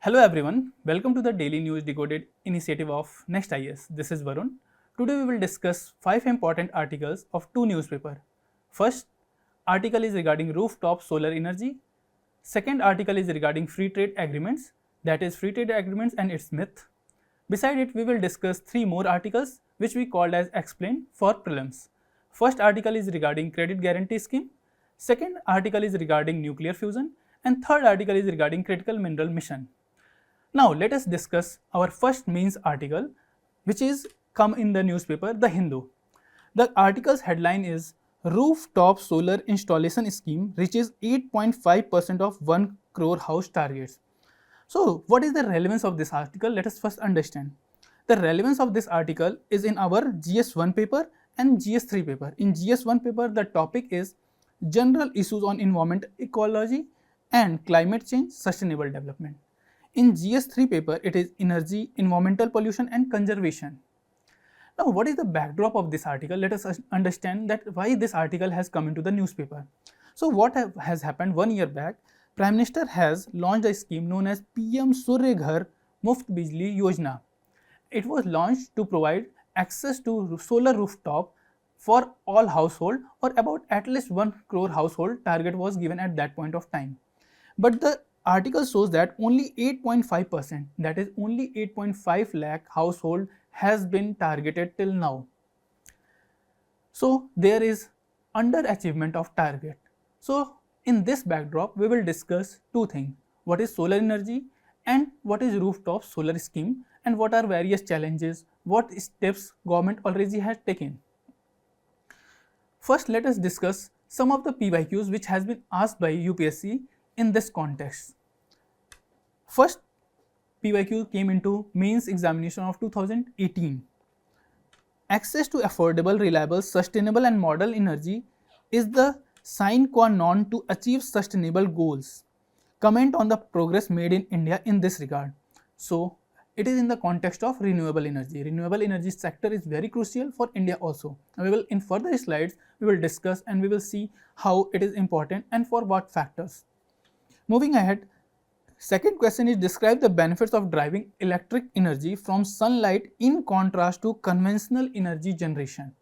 Hello everyone, welcome to the Daily News Decoded initiative of nextias. This is Varun. Today we will discuss 5 important articles of 2 newspapers. First article is regarding rooftop solar energy. Second article is regarding free trade agreements, that is free trade agreements and its myth. Beside it, we will discuss 3 more articles which we called as explain for prelims. First article is regarding credit guarantee scheme. Second article is regarding nuclear fusion and third article is regarding critical mineral mission. Now let us discuss our first mains article which is come in the newspaper The Hindu. The article's headline is Rooftop Solar Installation Scheme reaches 8.5% of 1 crore house targets. So what is the relevance of this article? Let us first understand. The relevance of this article is in our GS1 paper and GS3 paper. In GS1 paper the topic is general issues on environment, ecology and climate change, sustainable development. In GS3 paper, it is energy, environmental pollution and conservation. Now, what is the backdrop of this article? Let us understand that why this article has come into the newspaper. So, what has happened 1 year back, Prime Minister has launched a scheme known as PM Surya Ghar Muft Bijli Yojana. It was launched to provide access to solar rooftop for all household or about at least 1 crore household target was given at that point of time. But the article shows that only 8.5%, that is only 8.5 lakh household has been targeted till now. So there is underachievement of target. So in this backdrop, we will discuss two things. What is solar energy and what is rooftop solar scheme and what are various challenges, what steps government already has taken. First, let us discuss some of the PYQs which has been asked by UPSC in this context. First PYQ came into mains examination of 2018. Access to affordable, reliable, sustainable and modern energy is the sine qua non to achieve sustainable goals. Comment on the progress made in India in this regard. So it is in the context of renewable energy. Renewable energy sector is very crucial for India also. We will in further slides we will discuss and we will see how it is important and for what factors. Moving ahead, second question is describe the benefits of driving electric energy from sunlight in contrast to conventional energy generation.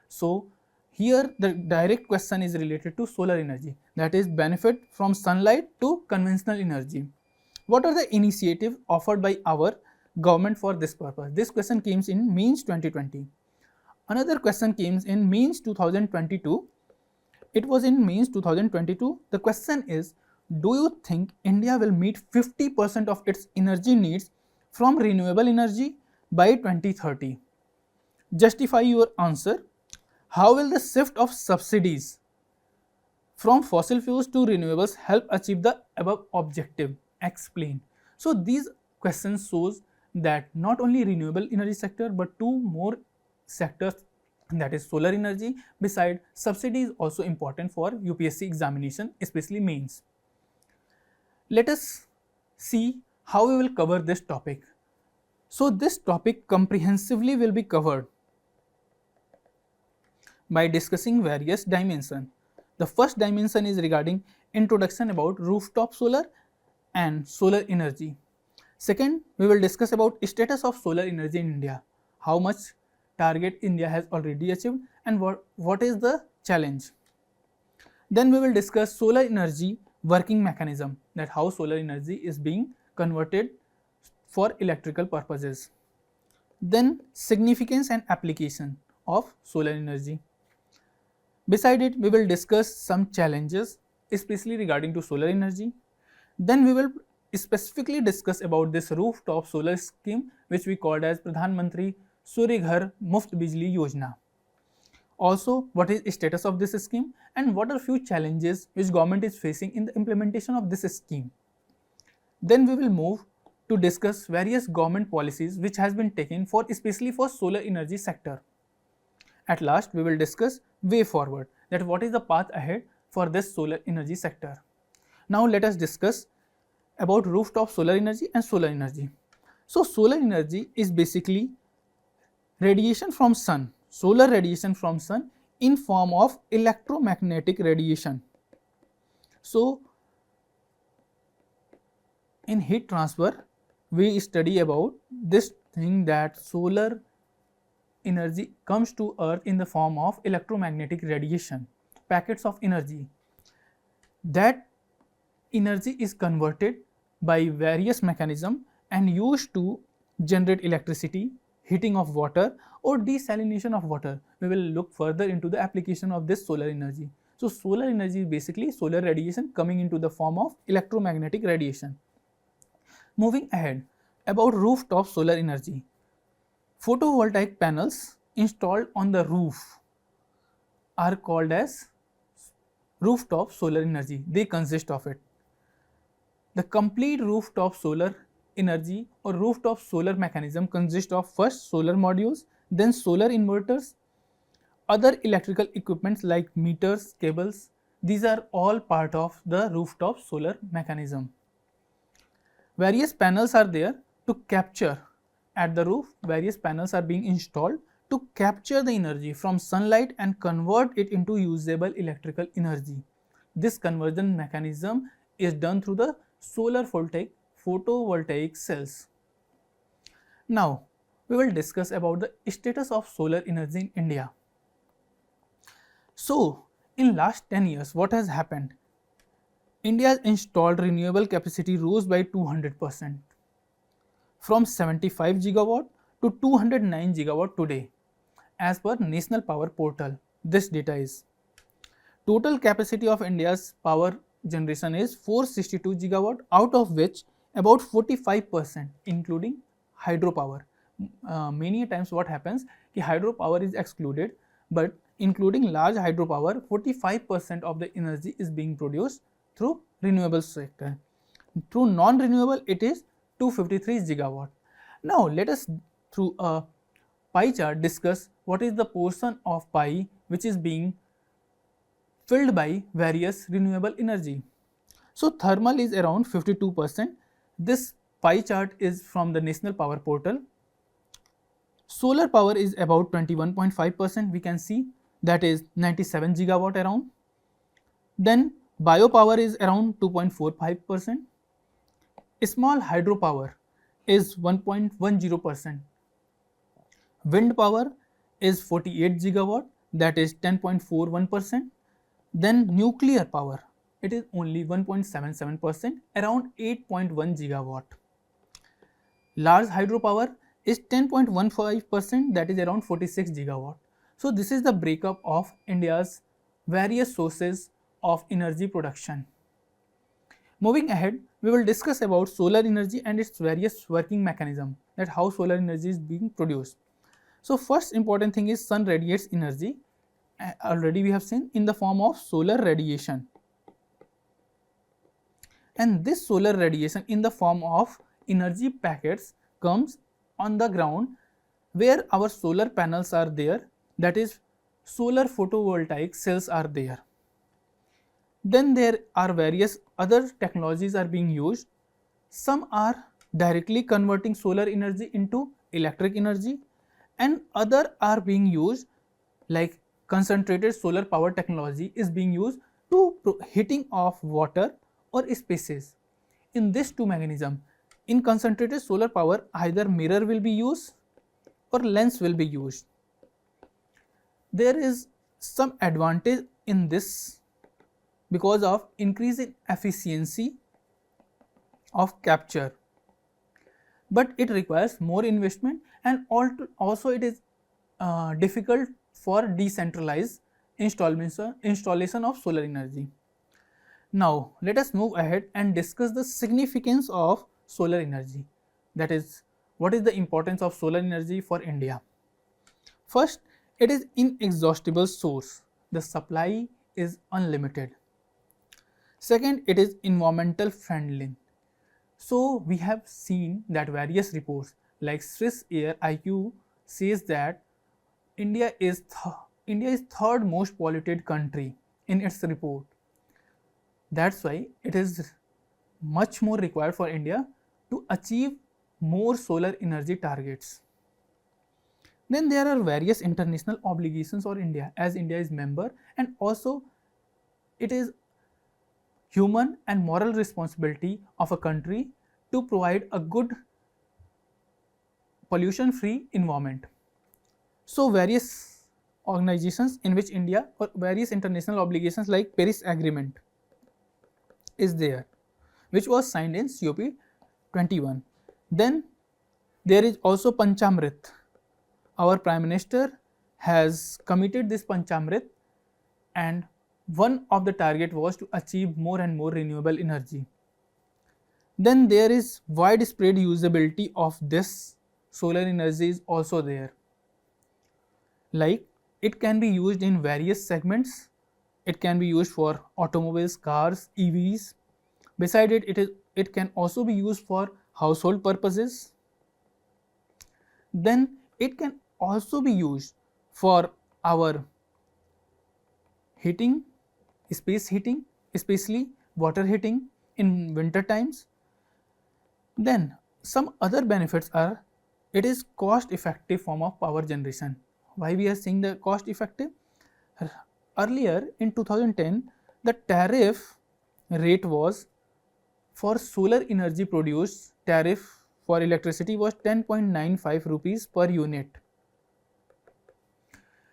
So here the direct question is related to solar energy, that is benefit from sunlight to conventional energy. What are the initiatives offered by our government for this purpose? This question came in mains 2020. Another question came in mains 2022. It was in mains 2022. The question is, do you think India will meet 50% of its energy needs from renewable energy by 2030? Justify your answer. How will the shift of subsidies from fossil fuels to renewables help achieve the above objective? Explain. So these questions shows that not only renewable energy sector but two more sectors, that is solar energy, beside subsidy is also important for UPSC examination, especially mains. Let us see how we will cover this topic. So this topic comprehensively will be covered by discussing various dimensions. The first dimension is regarding introduction about rooftop solar and solar energy. Second, we will discuss about status of solar energy in India, how much target India has already achieved and what is the challenge. Then we will discuss solar energy working mechanism, that how solar energy is being converted for electrical purposes. Then significance and application of solar energy. Beside it, we will discuss some challenges especially regarding to solar energy. Then we will specifically discuss about this rooftop solar scheme which we called as Pradhan Mantri Surya Ghar Muft Bijli Yojana. Also, what is the status of this scheme and what are few challenges which government is facing in the implementation of this scheme. Then we will move to discuss various government policies which has been taken for especially for solar energy sector. At last, we will discuss way forward, that what is the path ahead for this solar energy sector. Now let us discuss about rooftop solar energy and solar energy. So solar energy is basically radiation from sun, solar radiation from sun in form of electromagnetic radiation. So in heat transfer we study about this thing that solar energy comes to earth in the form of electromagnetic radiation, packets of energy. That energy is converted by various mechanisms and used to generate electricity, heating of water or desalination of water. We will look further into the application of this solar energy. So solar energy is basically solar radiation coming into the form of electromagnetic radiation. Moving ahead, about rooftop solar energy. Photovoltaic panels installed on the roof are called as rooftop solar energy. They consist of it. The complete rooftop solar energy or rooftop solar mechanism consists of first solar modules, then solar inverters, other electrical equipments like meters, cables. These are all part of the rooftop solar mechanism. Various panels are there to capture at the roof. Various panels are being installed to capture the energy from sunlight and convert it into usable electrical energy. This conversion mechanism is done through the solar photovoltaic cells. Now, we will discuss about the status of solar energy in India. So, in last 10 years, what has happened? India's installed renewable capacity rose by 200% from 75 gigawatt to 209 gigawatt today as per National Power Portal. This data is total capacity of India's power generation is 462 gigawatt, out of which about 45% including hydropower. Many times what happens, hydropower is excluded, but including large hydropower, 45% of the energy is being produced through renewable sector. Through non-renewable, it is 253 gigawatt. Now let us through a pie chart discuss what is the portion of pie which is being filled by various renewable energy. So thermal is around 52%. This pie chart is from the National Power Portal. Solar power is about 21.5%. We can see that is 97 gigawatt around. Then biopower is around 2.45%. Small hydropower is 1.10%. Wind power is 48 gigawatt, that is 10.41%. Then nuclear power, it is only 1.77%, around 8.1 gigawatt. Large hydropower is 10.15%, that is around 46 gigawatt. So this is the breakup of India's various sources of energy production. Moving ahead, we will discuss about solar energy and its various working mechanism, that how solar energy is being produced. So first important thing is sun radiates energy. Already we have seen in the form of solar radiation, and this solar radiation in the form of energy packets comes on the ground where our solar panels are there, that is solar photovoltaic cells are there. Then there are various other technologies are being used. Some are directly converting solar energy into electric energy, and other are being used like concentrated solar power technology is being used to heating of water or spaces. In this two mechanism, in concentrated solar power, either mirror will be used or lens will be used. There is some advantage in this because of increase in efficiency of capture, but it requires more investment, and also it is difficult for decentralized installation of solar energy. Now let us move ahead and discuss the significance of solar energy, that is what is the importance of solar energy for India. First, it is inexhaustible source, the supply is unlimited. Second, it is environmental friendly. So we have seen that various reports like Swiss Air IQ says that India is third most polluted country in its report. That's why it is much more required for India to achieve more solar energy targets. Then there are various international obligations for India, as India is member, and also it is human and moral responsibility of a country to provide a good pollution free environment. So various organizations in which India or various international obligations like Paris Agreement is there, which was signed in COP 21. Then there is also Panchamrit. Our Prime Minister has committed this Panchamrit, and one of the target was to achieve more and more renewable energy. Then there is widespread usability of this solar energy is also there. Like it can be used in various segments. It can be used for automobiles, cars, EVs. Beside it, it can also be used for household purposes. Then it can also be used for our heating, space heating, especially water heating in winter times. Then some other benefits are it is cost effective form of power generation. Why we are saying the cost effective? Earlier in 2010 the tariff rate was for solar energy produced, tariff for electricity was 10.95 rupees per unit.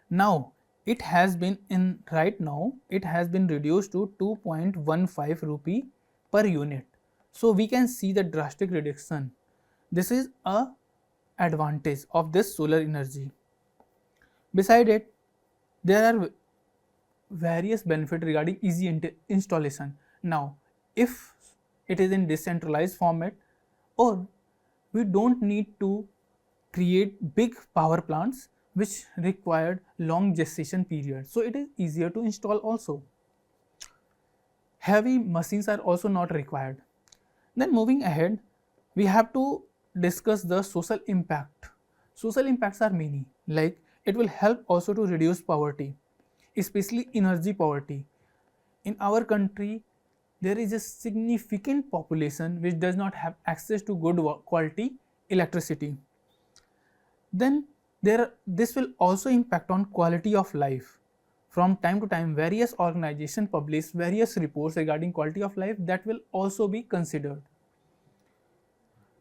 Now it has been reduced to 2.15 rupee per unit. So we can see the drastic reduction. This is a advantage of this solar energy. Beside it, there are various benefits regarding easy installation. Now if it is in decentralized format, or we don't need to create big power plants which required long gestation period, so it is easier to install also. Heavy machines are also not required. Then moving ahead, we have to discuss the social impact. Social impacts are many, like it will help also to reduce poverty, especially energy poverty. In our country, there is a significant population which does not have access to good quality electricity. Then this will also impact on quality of life. From time to time, various organizations publish various reports regarding quality of life that will also be considered.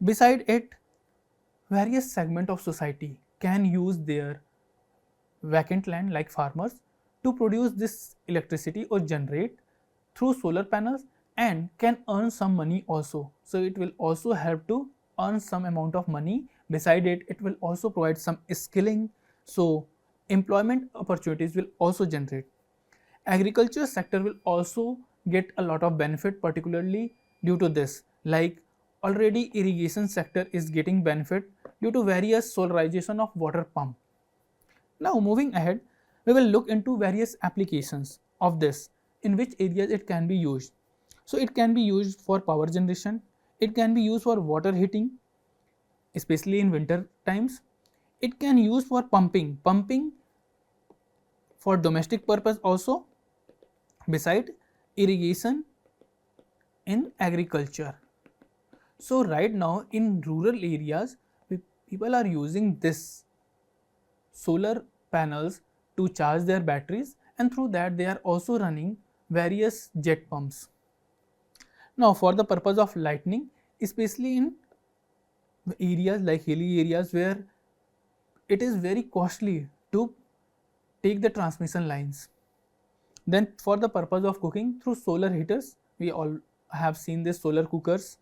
Beside it, various segments of society can use their vacant land like farmers to produce this electricity or generate through solar panels and can earn some money also. So it will also help to earn some amount of money. Beside it, it will also provide some skilling, so employment opportunities will also generate. Agriculture sector will also get a lot of benefit, particularly due to this, like already irrigation sector is getting benefit due to various solarization of water pump. Now moving ahead, we will look into various applications of this, in which areas it can be used. So it can be used for power generation, it can be used for water heating, especially in winter times. It can use for pumping for domestic purpose also, beside irrigation in agriculture. So right now in rural areas, people are using this solar panels to charge their batteries, and through that they are also running various jet pumps. Now for the purpose of lighting, especially in areas like hilly areas where it is very costly to take the transmission lines. Then for the purpose of cooking through solar heaters, we all have seen this solar cookers.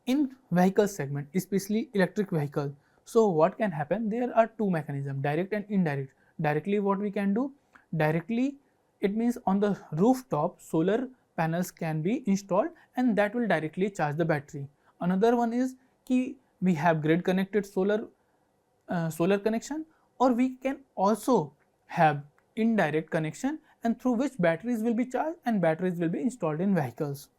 In vehicle segment, especially electric vehicle, so what can happen, there are two mechanisms, direct and indirect. Directly, what we can do, directly it means on the rooftop solar panels can be installed and that will directly charge the battery. Another one is ki we have grid connected solar connection, or we can also have indirect connection, and through which batteries will be charged and batteries will be installed in vehicles.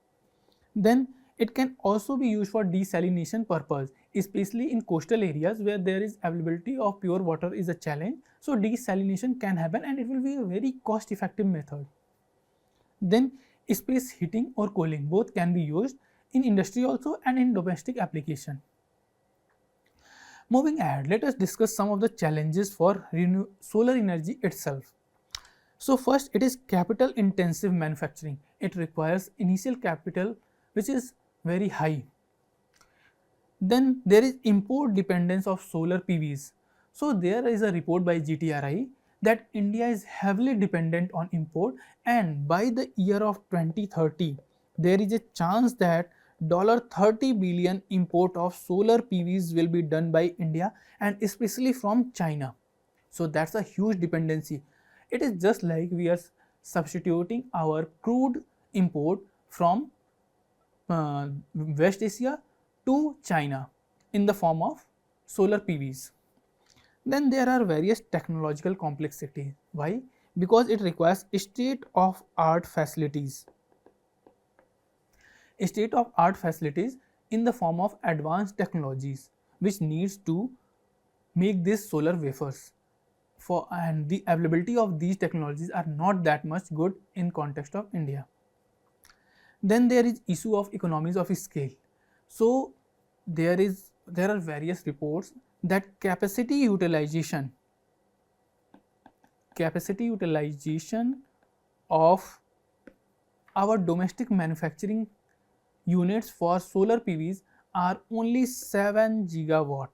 Then it can also be used for desalination purpose, especially in coastal areas where there is availability of pure water is a challenge. So desalination can happen and it will be a very cost effective method. Then space heating or cooling, both can be used in industry also and in domestic application. Moving ahead, let us discuss some of the challenges for solar energy itself. So first, it is capital intensive manufacturing. It requires initial capital which is very high. Then there is import dependence of solar PVs. So there is a report by GTRI that India is heavily dependent on import, and by the year of 2030 there is a chance that $30 billion import of solar PVs will be done by India, and especially from China. So that's a huge dependency. It is just like we are substituting our crude import from West Asia to China in the form of solar PVs. Then there are various technological complexity. Why? Because it requires state of art facilities. State of art facilities in the form of advanced technologies which needs to make these solar wafers. And the availability of these technologies are not that much good in context of India. Then there is issue of economies of scale. So there are various reports that capacity utilization of our domestic manufacturing units for solar PVs are only 7 gigawatt,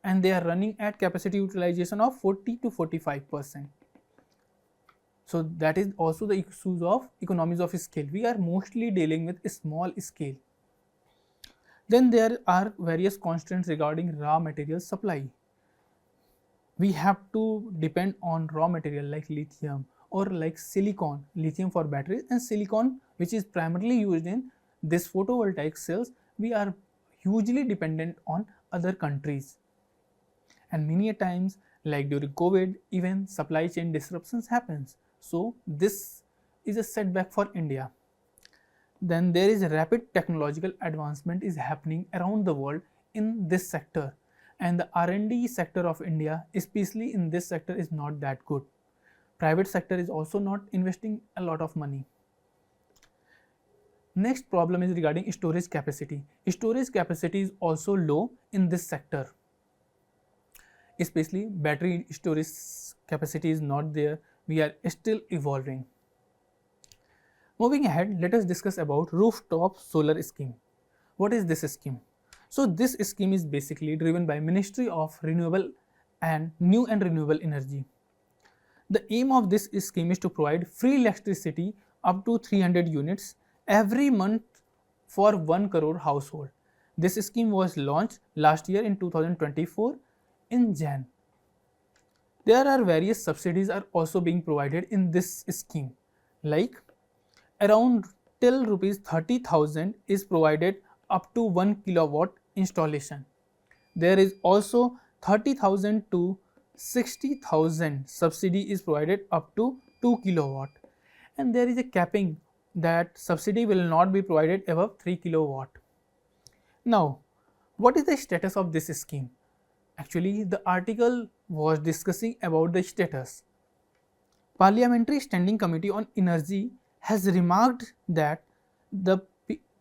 and they are running at capacity utilization of 40 to 45%. So that is also the issues of economies of scale. We are mostly dealing with a small scale. Then there are various constraints regarding raw material supply. We have to depend on raw material like lithium or like silicon, lithium for batteries, and silicon which is primarily used in this photovoltaic cells. We are hugely dependent on other countries, and many times like during COVID even supply chain disruptions happens. So this is a setback for India. Then there is rapid technological advancement is happening around the world in this sector, and the R&D sector of India, especially in this sector, is not that good. Private sector is also not investing a lot of money. Next problem is regarding storage capacity. Storage capacity is also low in this sector, especially battery storage capacity is not there. We are still evolving. Moving ahead, let us discuss about rooftop solar scheme. What is this scheme? So this scheme is basically driven by Ministry of Renewable and New and Renewable Energy. The aim of this scheme is to provide free electricity up to 300 units every month for 1 crore household. This scheme was launched last year in 2024 in Jan. There are various subsidies are also being provided in this scheme, like around till rupees 30,000 is provided up to 1 kilowatt installation. There is also 30,000 to 60,000 subsidy is provided up to 2 kilowatt, and there is a capping that subsidy will not be provided above 3 kilowatt. Now, what is the status of this scheme? Actually, the article was discussing about the status. Parliamentary Standing Committee on Energy has remarked that the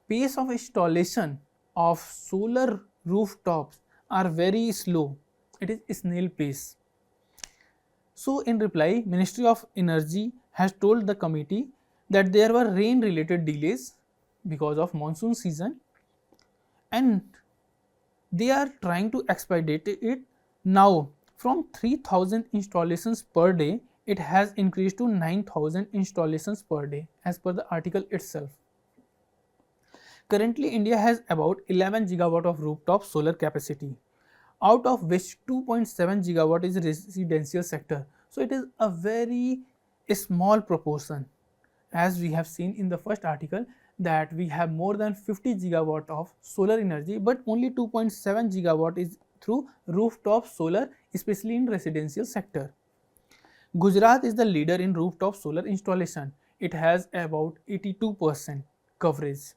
pace of installation of solar rooftops are very slow. It is snail pace. So in reply, Ministry of Energy has told the committee that there were rain related delays because of monsoon season, and they are trying to expedite it. Now from 3000 installations per day, it has increased to 9000 installations per day as per the article itself. Currently, India has about 11 gigawatt of rooftop solar capacity, out of which 2.7 gigawatt is residential sector. So it is a very small proportion, as we have seen in the first article that we have more than 50 gigawatt of solar energy, but only 2.7 gigawatt is through rooftop solar, especially in residential sector. Gujarat is the leader in rooftop solar installation. It has about 82% coverage.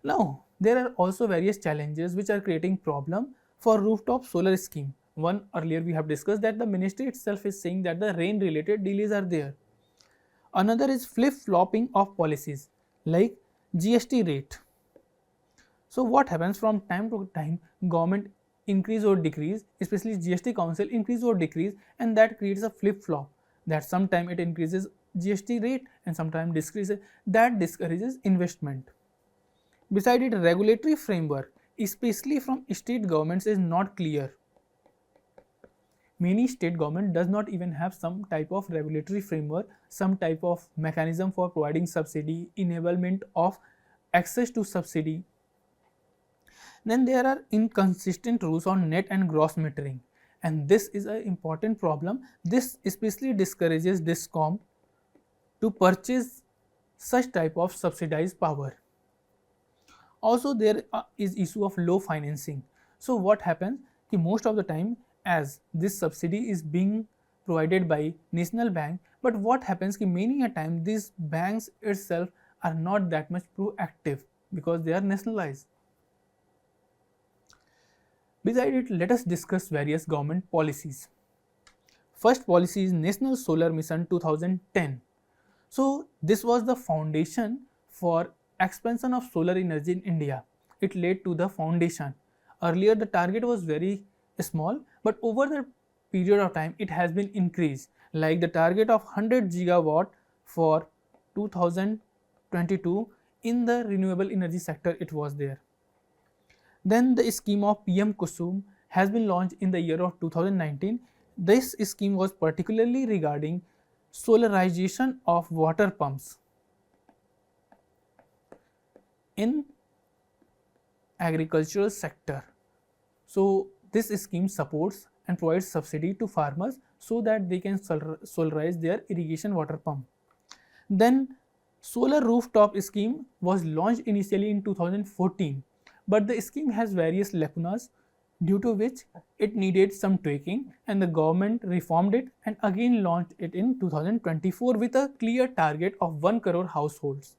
Now, there are also various challenges which are creating problem for rooftop solar scheme. One, earlier we have discussed that the ministry itself is saying that the rain related delays are there. Another is flip-flopping of policies like GST rate. So what happens from time to time, government increase or decrease, especially GST council increase or decrease, and that creates a flip-flop, that sometime it increases GST rate and sometimes decreases. That discourages investment. Besides it, regulatory framework especially from state governments, is not clear. Many state government does not even have some type of regulatory framework, some type of mechanism for providing subsidy, enablement of access to subsidy. Then there are inconsistent rules on net and gross metering, and this is an important problem. This especially discourages DISCOM to purchase such type of subsidized power. Also there is issue of low financing. So what happens ki most of the time, as this subsidy is being provided by national bank, but what happens ki many a time these banks itself are not that much proactive because they are nationalized. Besides it, let us discuss various government policies. First policy is National Solar Mission 2010. So this was the foundation for expansion of solar energy in India. It led to the foundation. Earlier the target was very small, but over the period of time it has been increased. Like the target of 100 gigawatt for 2022 in the renewable energy sector, it was there. Then the scheme of PM Kusum has been launched in the year of 2019. This scheme was particularly regarding solarization of water pumps in agricultural sector. So this scheme supports and provides subsidy to farmers so that they can solarize their irrigation water pump. Then solar rooftop scheme was launched initially in 2014, but the scheme has various lacunas, due to which it needed some tweaking, and the government reformed it and again launched it in 2024 with a clear target of 1 crore households.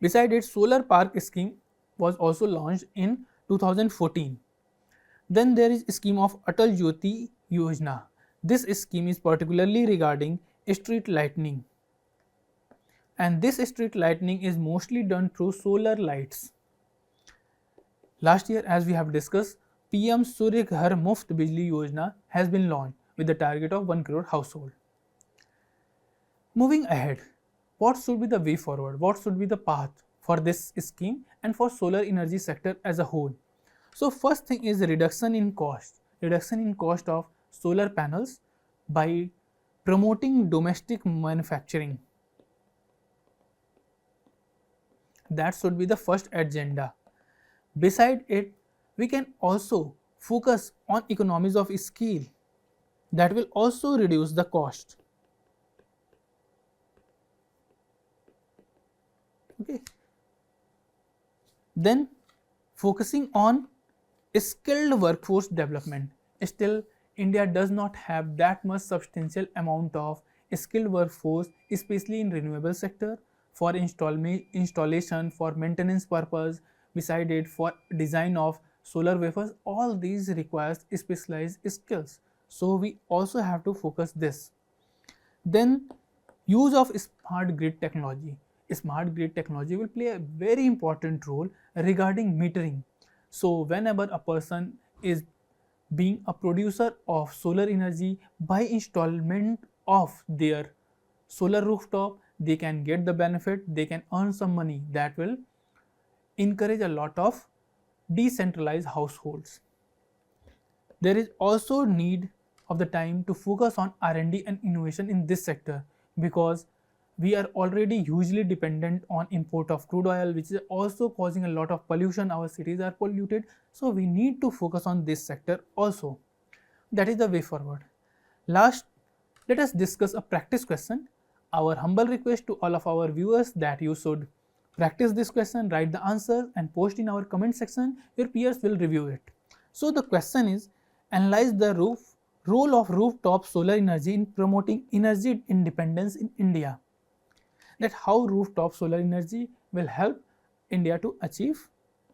Besides it, solar park scheme was also launched in 2014. Then there is a scheme of Atal Jyoti Yojana. This scheme is particularly regarding street lighting, and this street lighting is mostly done through solar lights. Last year, as we have discussed, PM Surya Ghar Muft Bijli Yojana has been launched with the target of 1 crore household. Moving ahead, what should be the way forward? What should be the path for this scheme and for solar energy sector as a whole? So first thing is reduction in cost of solar panels by promoting domestic manufacturing. That should be the first agenda. Beside it, we can also focus on economies of scale that will also reduce the cost. Okay. Then focusing on skilled workforce development. Still, India does not have that much substantial amount of skilled workforce, especially in renewable sector, for installation, for maintenance purpose. Beside it, for design of solar wafers, all these requires specialized skills. So we also have to focus this. Then use of smart grid technology. Smart grid technology will play a very important role regarding metering. So whenever a person is being a producer of solar energy, by installment of their solar rooftop, they can get the benefit, they can earn some money. That will encourage a lot of decentralized households. There is also need of the time to focus on R&D and innovation in this sector, because we are already hugely dependent on import of crude oil, which is also causing a lot of pollution. Our cities are polluted, so we need to focus on this sector also. That is the way forward. Last, let us discuss a practice question. Our humble request to all of our viewers that you should practice this question, write the answer and post in our comment section. Your peers will review it. So the question is, analyze the role of rooftop solar energy in promoting energy independence in India. That how rooftop solar energy will help India to achieve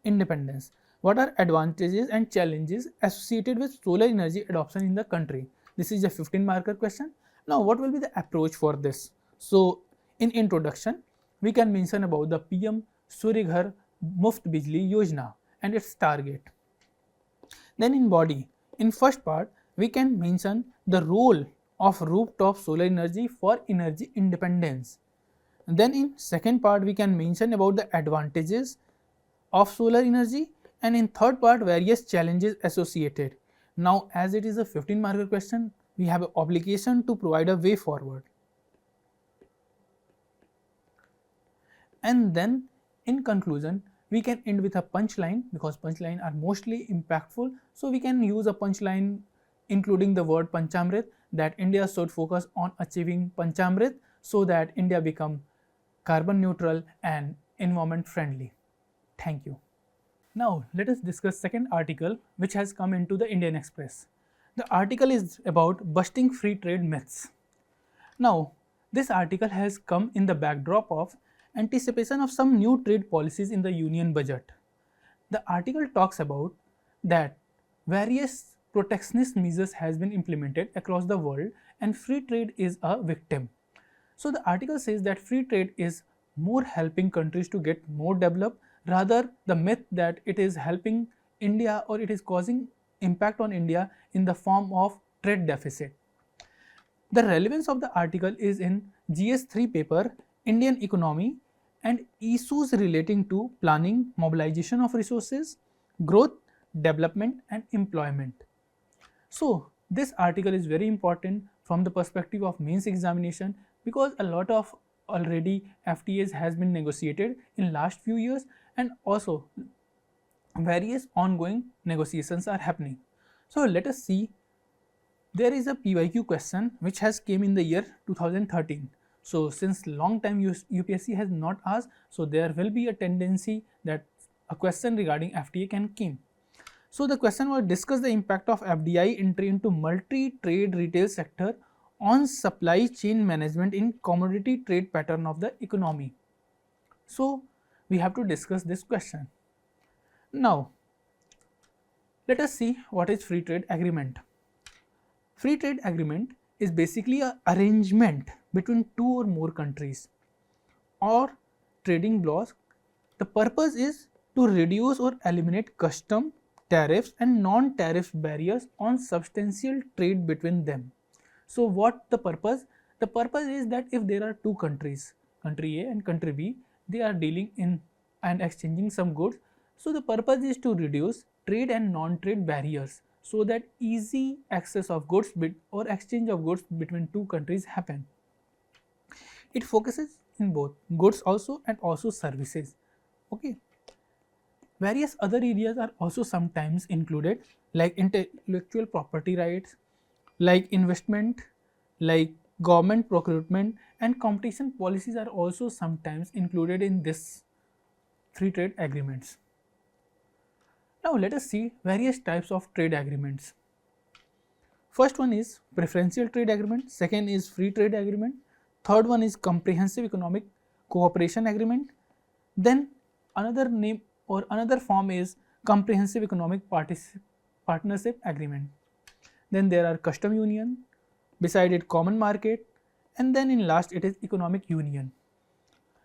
independence. What are advantages and challenges associated with solar energy adoption in the country? This is a 15-marker question. Now what will be the approach for this? So in introduction, we can mention about the PM Surya Ghar Muft Bijli Yojana and its target. Then in body, in first part, we can mention the role of rooftop solar energy for energy independence. And then in second part, we can mention about the advantages of solar energy And in third part, various challenges associated. Now, as it is a 15 marker question, we have an obligation to provide a way forward. And then in conclusion, we can end with a punchline because punchline are mostly impactful. So we can use a punchline including the word Panchamrit, that India should focus on achieving Panchamrit so that India become carbon neutral and environment friendly. Thank you. Now let us discuss second article which has come into the Indian Express. The article is about busting free trade myths. Now, this article has come in the backdrop of anticipation of some new trade policies in the union budget. The article talks about that various protectionist measures has been implemented across the world and free trade is a victim. So the article says that free trade is more helping countries to get more developed, rather the myth that it is helping India or it is causing impact on India in the form of trade deficit. The relevance of the article is in GS3 paper, Indian economy and issues relating to planning, mobilization of resources, growth, development and employment. So this article is very important from the perspective of mains examination because a lot of already FTAs has been negotiated in last few years and also various ongoing negotiations are happening. So let us see. There is a PYQ question which has came in the year 2013. So since long time UPSC has not asked, so there will be a tendency that a question regarding FTA can come. So the question was, discuss the impact of FDI entry into multi-trade retail sector on supply chain management in commodity trade pattern of the economy. So we have to discuss this question. Now let us see what is free trade agreement. Free trade agreement is basically an arrangement between two or more countries or trading blocks. The purpose is to reduce or eliminate custom, tariffs and non-tariff barriers on substantial trade between them. So what the purpose? The purpose is that if there are two countries, country A and country B, they are dealing in and exchanging some goods. So the purpose is to reduce trade and non-trade barriers so that easy access of goods or exchange of goods between two countries happen. It focuses in both goods also and also services. Okay. Various other areas are also sometimes included like intellectual property rights, like investment, like government procurement and competition policies are also sometimes included in this free trade agreements. Now let us see various types of trade agreements. First one is preferential trade agreement, second is free trade agreement, third one is comprehensive economic cooperation agreement, then another name or another form is comprehensive economic partnership agreement. Then there are custom union, beside it common market, and then in last it is economic union.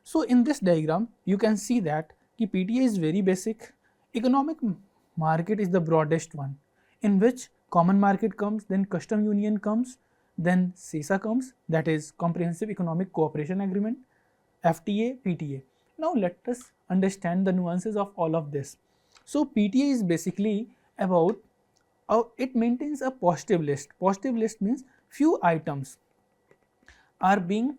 So in this diagram you can see that PTA is very basic, economic market is the broadest one, in which common market comes, then custom union comes, then CESA comes, that is comprehensive economic cooperation agreement, FTA, PTA. Now let us understand the nuances of all of this. So PTA is basically about it maintains a positive list. Positive list means few items are being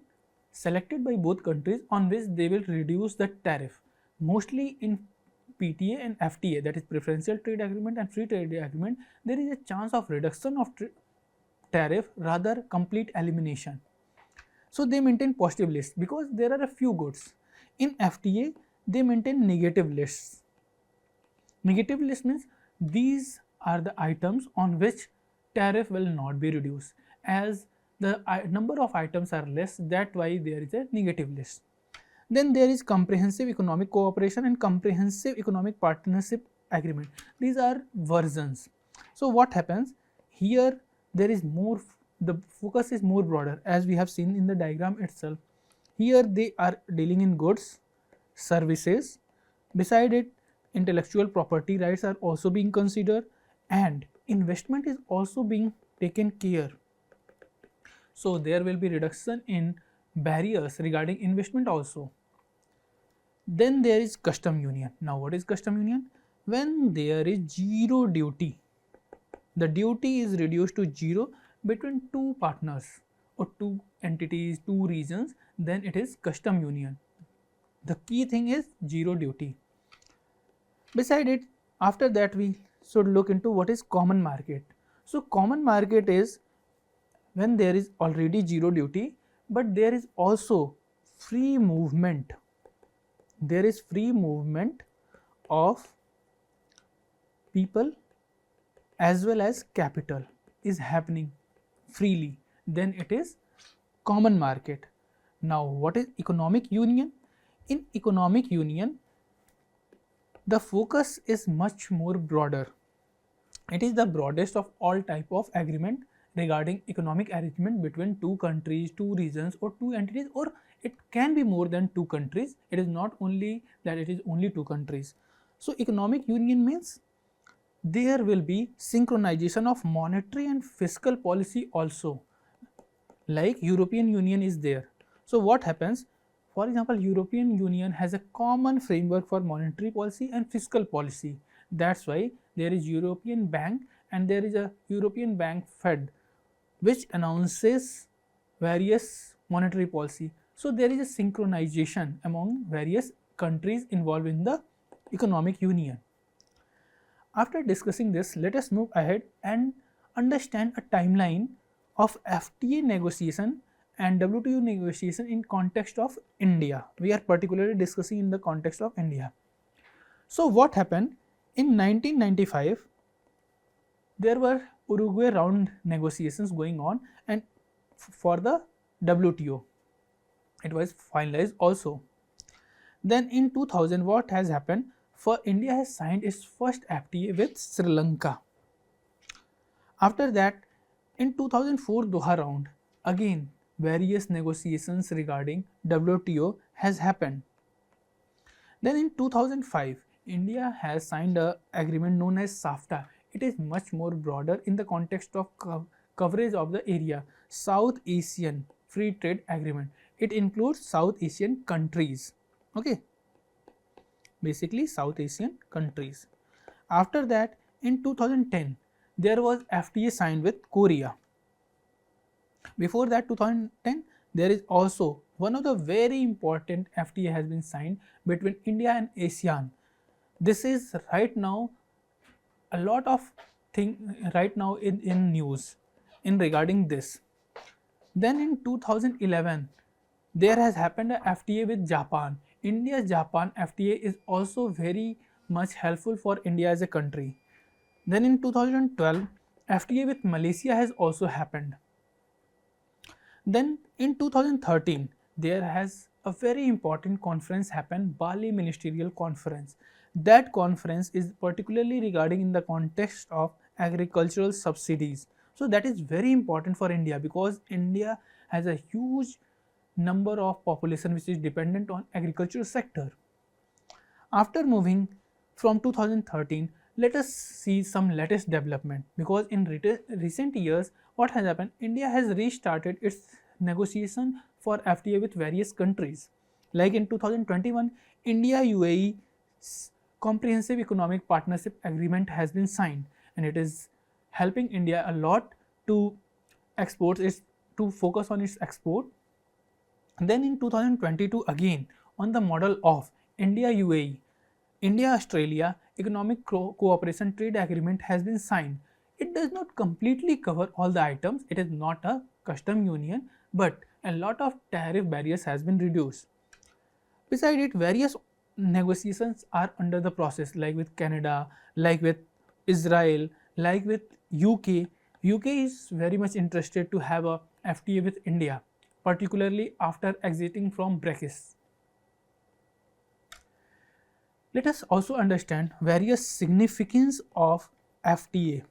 selected by both countries on which they will reduce the tariff. Mostly in PTA and FTA, that is preferential trade agreement and free trade agreement, there is a chance of reduction of tariff, rather complete elimination. So they maintain positive lists because there are a few goods. In FTA they maintain negative lists. Negative list means these are the items on which tariff will not be reduced. As the number of items are less, that's why there is a negative list. Then there is comprehensive economic cooperation and comprehensive economic partnership agreement. These are versions. So what happens here, there is more, the focus is more broader as we have seen in the diagram itself. Here they are dealing in goods, services, beside it intellectual property rights are also being considered and investment is also being taken care. So there will be reduction in barriers regarding investment also. Then there is custom union. Now what is custom union? when there is zero duty. The duty is reduced to zero between two partners or two entities, two regions, then it is custom union. The key thing is zero duty. Beside it, after that we should look into what is common market. So common market is when there is already zero duty, but there is also free movement. There is free movement of people as well as capital is happening freely, then it is common market. Now what is economic union? In economic union, the focus is much more broader. It is the broadest of all type of agreement regarding economic arrangement between two countries, two regions or two entities, or it can be more than two countries. It is not only that it is only two countries. So economic union means there will be synchronization of monetary and fiscal policy also, like European Union is there. So what happens? For example, European Union has a common framework for monetary policy and fiscal policy. That's why there is European Bank and there is a European Bank Fed which announces various monetary policy. So there is a synchronization among various countries involved in the economic union. After discussing this, let us move ahead and understand a timeline of FTA negotiation and WTO negotiation in context of India. We are particularly discussing in the context of India. So what happened in 1995? There were Uruguay round negotiations going on, and for the WTO it was finalized also. Then in 2000, what has happened? For India has signed its first FTA with Sri Lanka. After that, in 2004 Doha round, again various negotiations regarding WTO has happened. Then in 2005, India has signed an agreement known as SAFTA. It is much more broader in the context of coverage of the area. South Asian Free Trade Agreement. It includes South Asian countries. Okay. Basically South Asian countries. After that, in 2010, there was FTA signed with Korea. Before that, 2010, there is also one of the very important FTA has been signed between India and ASEAN. This is right now a lot of thing right now in news in regarding this. Then in 2011, there has happened a FTA with Japan. India Japan FTA is also very much helpful for India as a country. Then in 2012, FTA with Malaysia has also happened. Then in 2013, there has a very important conference happened, Bali Ministerial Conference. That conference is particularly regarding in the context of agricultural subsidies. So that is very important for India because India has a huge number of population which is dependent on agricultural sector. After moving from 2013, let us see some latest development because in recent years what has happened, India has restarted its negotiation for FTA with various countries. Like in 2021, India UAE Comprehensive Economic Partnership Agreement has been signed and it is helping India a lot to export its to focus on its export. Then in 2022 again on the model of India UAE, India Australia Economic Cooperation Trade Agreement has been signed. It does not completely cover all the items, it is not a custom union, but a lot of tariff barriers has been reduced. Beside it, various negotiations are under the process like with Canada, like with Israel, like with UK. UK is very much interested to have a FTA with India, particularly after exiting from BRICS. Let us also understand various significance of FTA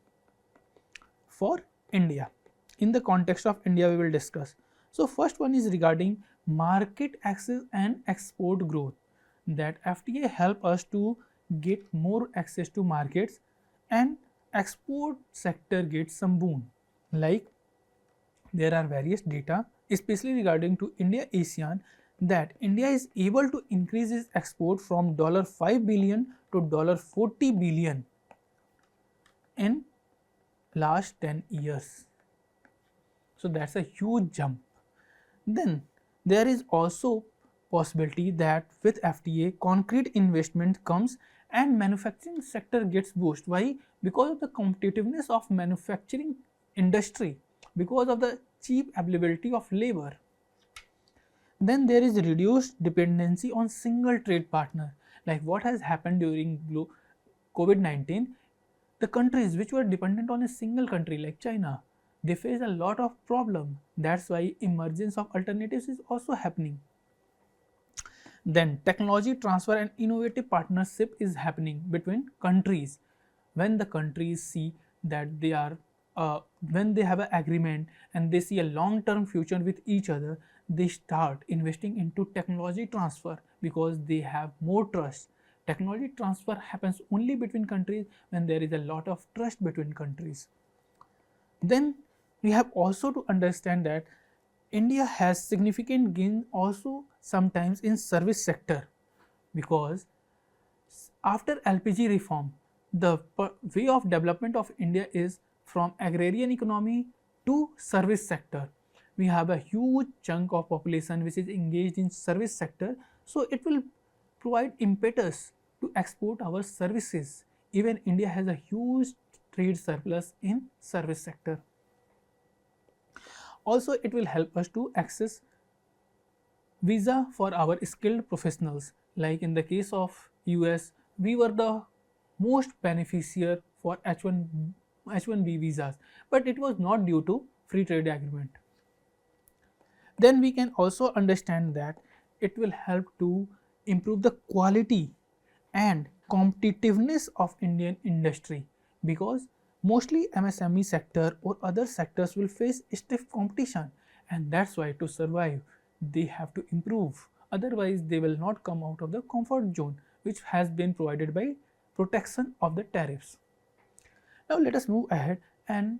for India. In the context of India we will discuss. So first one is regarding market access and export growth, that FTA help us to get more access to markets and export sector gets some boom. Like there are various data especially regarding to India ASEAN, that India is able to increase its export from $5 billion to $40 billion in last 10 years. So that's a huge jump. Then there is also possibility that with FTA concrete investment comes and manufacturing sector gets boosted. Why? Because of the competitiveness of manufacturing industry, because of the cheap availability of labor. Then there is reduced dependency on single trade partner. Like what has happened during COVID-19, the countries which were dependent on a single country like China, they face a lot of problem. That's why emergence of alternatives is also happening. Then technology transfer and innovative partnership is happening between countries. When the countries see that they are when they have an agreement and they see a long term future with each other, they start investing into technology transfer because they have more trust. Technology transfer happens only between countries when there is a lot of trust between countries. Then we have also to understand that India has significant gain also sometimes in service sector, because after LPG reform, the way of development of India is from agrarian economy to service sector. We have a huge chunk of population which is engaged in service sector, so it will provide impetus to export our services. Even India has a huge trade surplus in service sector. Also, it will help us to access visa for our skilled professionals. Like in the case of US, we were the most beneficiary for H1B visas, but it was not due to free trade agreement. Then we can also understand that it will help to improve the quality and competitiveness of Indian industry, because mostly MSME sector or other sectors will face stiff competition, and that's why to survive they have to improve, otherwise they will not come out of the comfort zone which has been provided by protection of the tariffs. Now let us move ahead, and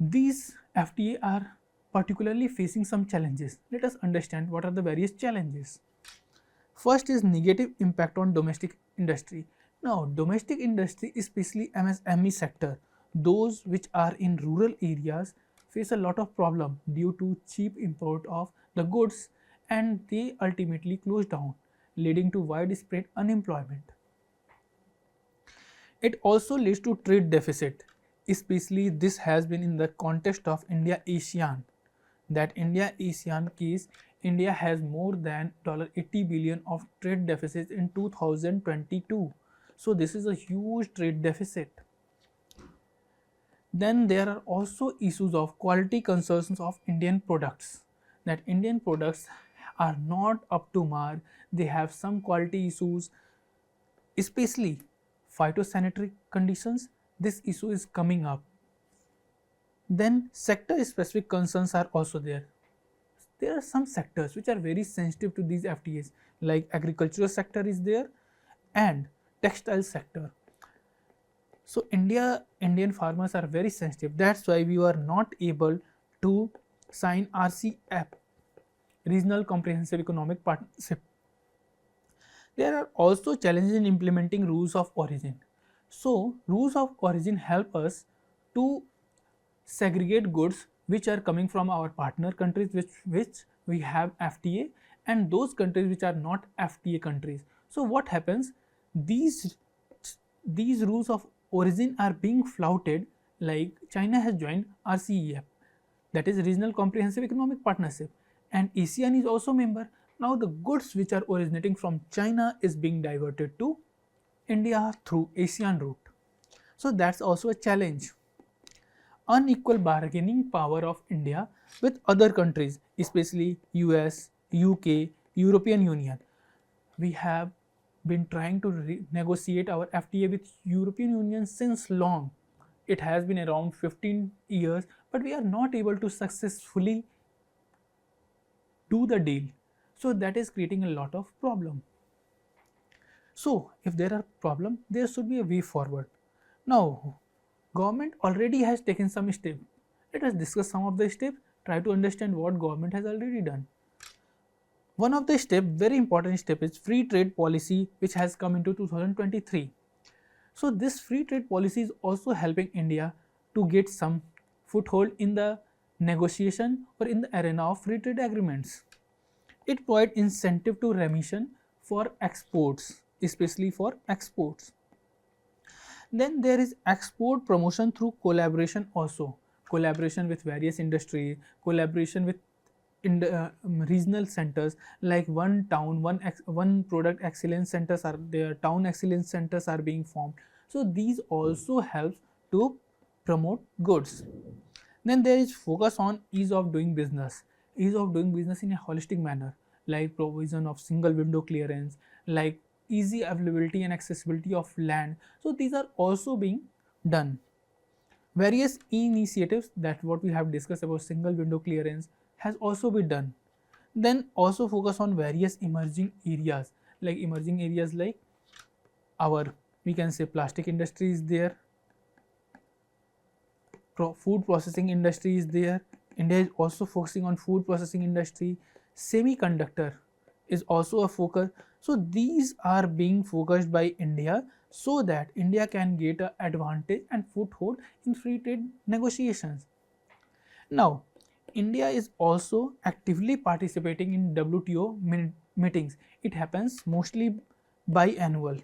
these FTA are particularly facing some challenges. Let us understand what are the various challenges. First is negative impact on domestic industry. Now domestic industry, especially MSME sector, those which are in rural areas, face a lot of problem due to cheap import of the goods, and they ultimately close down, leading to widespread unemployment. It also leads to trade deficit, especially this has been in the context of India ASEAN. That India ASEAN case, India has more than $80 billion of trade deficit in 2022. So this is a huge trade deficit. Then there are also issues of quality concerns of Indian products, that Indian products are not up to mark, they have some quality issues, especially phytosanitary conditions. This issue is coming up. Then sector specific concerns are also there. There are some sectors which are very sensitive to these FTAs, like agricultural sector is there and textile sector. So Indian farmers are very sensitive. That's why we were not able to sign RCEP, Regional Comprehensive Economic Partnership. There are also challenges in implementing rules of origin. So rules of origin help us to segregate goods which are coming from our partner countries which we have FTA, and those countries which are not FTA countries. So what happens, these rules of origin are being flouted, like China has joined RCEP, that is Regional Comprehensive Economic Partnership, and ASEAN is also member. Now the goods which are originating from China is being diverted to India through ASEAN route. So that's also a challenge. Unequal bargaining power of India with other countries, especially US, UK, European Union. We have been trying to negotiate our FTA with European Union since long. It has been around 15 years, but we are not able to successfully do the deal. So that is creating a lot of problem. So if there are problem, there should be a way forward. Now government already has taken some steps. Let us discuss some of the steps, try to understand what government has already done. One of the step, very important step, is free trade policy, which has come into 2023. So this free trade policy is also helping India to get some foothold in the negotiation or in the arena of free trade agreements. It provides incentive to remission for exports, especially for exports. Then there is export promotion through collaboration also. Collaboration with various industries, collaboration with in the regional centers, like one town, one product excellence centers are there, town excellence centers are being formed. So these also helps to promote goods. Then there is focus on ease of doing business, ease of doing business in a holistic manner, like provision of single window clearance, like easy availability and accessibility of land. So these are also being done. Various initiatives, that what we have discussed about single window clearance, has also been done. Then also focus on various emerging areas, like our, we can say, plastic industry is there, food processing industry is there. India is also focusing on food processing industry. Semiconductor is also a focus. So these are being focused by India so that India can get an advantage and foothold in free trade negotiations. Now, India is also actively participating in WTO meetings. It happens mostly biannual.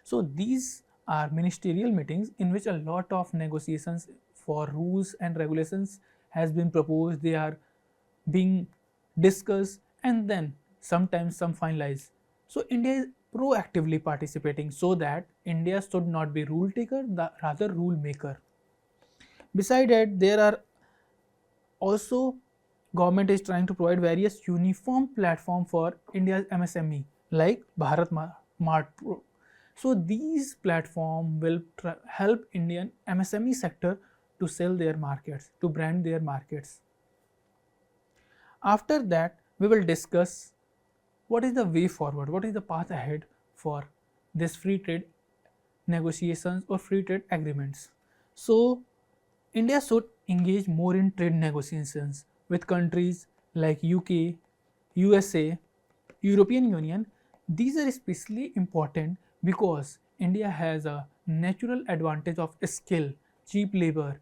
So these are ministerial meetings in which a lot of negotiations for rules and regulations has been proposed. They are being discussed and then sometimes some finalized. So India is proactively participating so that India should not be rule taker, rather rule maker. Beside that, there are also, government is trying to provide various uniform platform for India's MSME, like Bharat Mart Pro. So these platform will help Indian MSME sector to sell their markets, to brand their markets. After that, we will discuss what is the way forward, what is the path ahead for this free trade negotiations or free trade agreements. So India should engage more in trade negotiations with countries like UK, USA, European Union. These are especially important because India has a natural advantage of skill, cheap labor.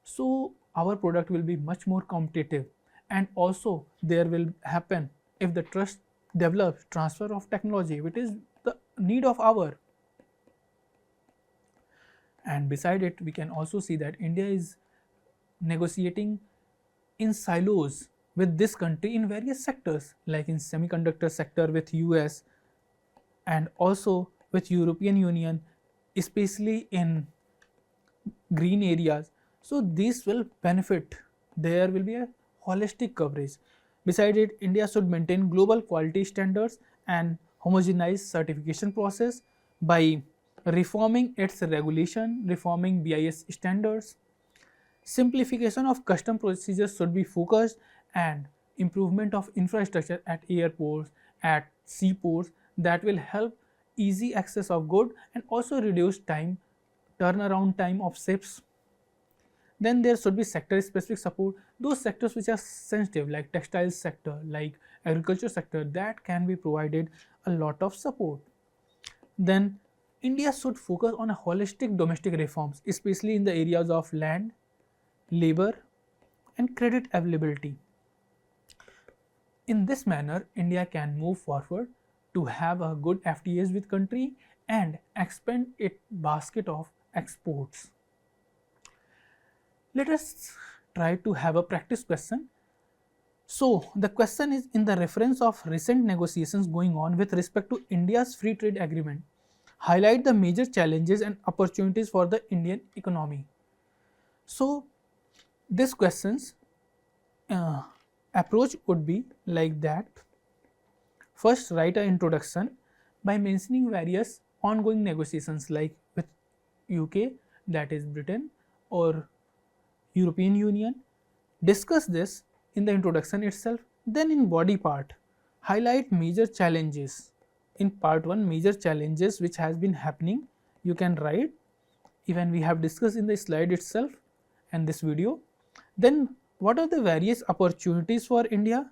So our product will be much more competitive, and also there will happen if the trust develops, transfer of technology, which is the need of our. And beside it, we can also see that India is negotiating in silos with this country in various sectors, like in semiconductor sector with US, and also with European Union, especially in green areas. So this will benefit, there will be a holistic coverage. Beside it, India should maintain global quality standards and homogenize certification process by reforming its regulation, reforming BIS standards. Simplification of custom procedures should be focused, and improvement of infrastructure at airports, at seaports, that will help easy access of good and also reduce time, turnaround time of ships. Then there should be sector specific support. Those sectors which are sensitive, like textile sector, like agriculture sector, that can be provided a lot of support. Then India should focus on a holistic domestic reforms, especially in the areas of land, labor, and credit availability. In this manner, India can move forward to have a good FTAs with country and expand its basket of exports. Let us try to have a practice question. So the question is, in the reference of recent negotiations going on with respect to India's free trade agreement, highlight the major challenges and opportunities for the Indian economy. So this question's approach would be like that. First, write an introduction by mentioning various ongoing negotiations, like with UK, that is Britain, or European Union. Discuss this in the introduction itself. Then in body part, highlight major challenges. In part 1, major challenges which has been happening, you can write, even we have discussed in the slide itself and this video. Then what are the various opportunities for India,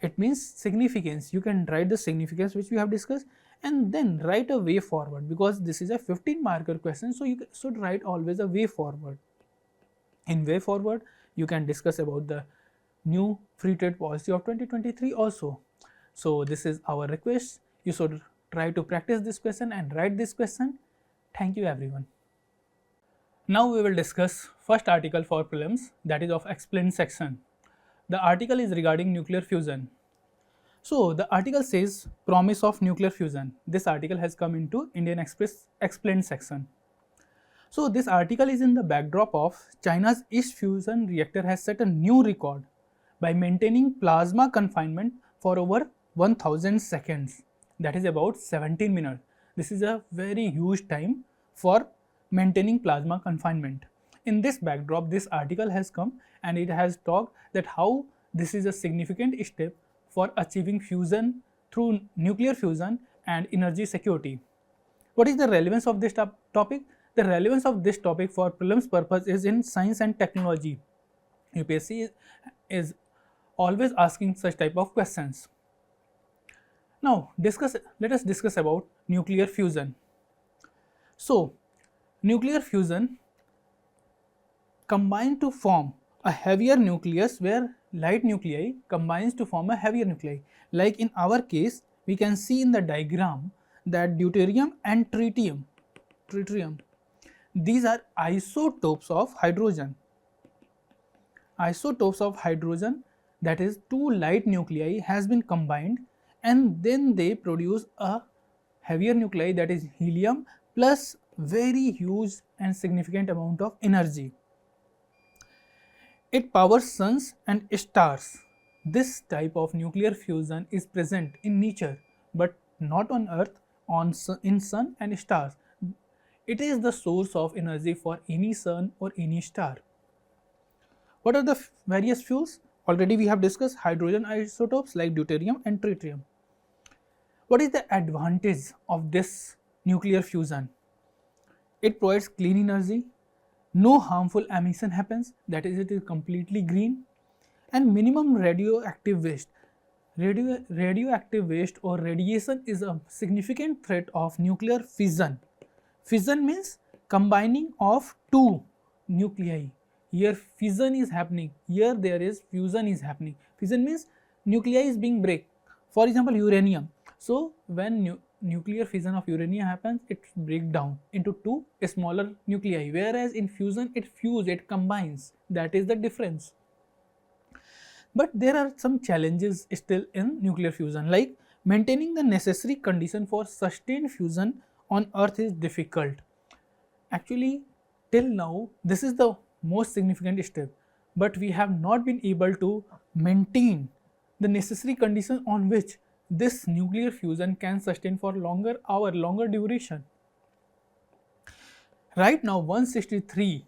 It means significance. You can write the significance which we have discussed and then write a way forward, because this is a 15 marker question, so you should write always a way forward. In way forward you can discuss about the new free trade policy of 2023 also. So this is our request. You should try to practice this question and write this question. Thank you everyone. Now we will discuss first article for prelims, that is of explained section. The article is regarding nuclear fusion. So the article says promise of nuclear fusion. This article has come into Indian Express explained section. So this article is in the backdrop of China's East fusion reactor has set a new record by maintaining plasma confinement for over 1000 seconds, that is about 17 minutes. This is a very huge time for maintaining plasma confinement. In this backdrop, this article has come and it has talked that how this is a significant step for achieving fusion through nuclear fusion and energy security. What is the relevance of this topic? The relevance of this topic for prelims purpose is in science and technology. UPSC is always asking such type of questions. Now let us discuss about nuclear fusion. So nuclear fusion combine to form a heavier nucleus, where light nuclei combines to form a heavier nuclei. Like in our case, we can see in the diagram that deuterium and tritium, these are isotopes of hydrogen. Isotopes of hydrogen, that is two light nuclei has been combined and then they produce a heavier nuclei, that is helium, plus very huge and significant amount of energy. It powers suns and stars. This type of nuclear fusion is present in nature but not on earth, in sun and stars. It is the source of energy for any sun or any star. What are the various fuels? Already we have discussed hydrogen isotopes like deuterium and tritium. What is the advantage of this nuclear fusion? It provides clean energy, no harmful emission happens, that is it is completely green, and minimum radioactive waste. Radioactive waste or radiation is a significant threat of nuclear fission. Fission means combining of two nuclei. Here fission is happening, here there is fusion is happening. Fission means nuclei is being break. For example, uranium. So when nuclear fission of uranium happens, it breaks down into two smaller nuclei, whereas in fusion it combines. That is the difference. But there are some challenges still in nuclear fusion, like maintaining the necessary condition for sustained fusion on earth is difficult. Actually, till now this is the most significant step, but we have not been able to maintain the necessary conditions on which this nuclear fusion can sustain for longer duration. Right now 163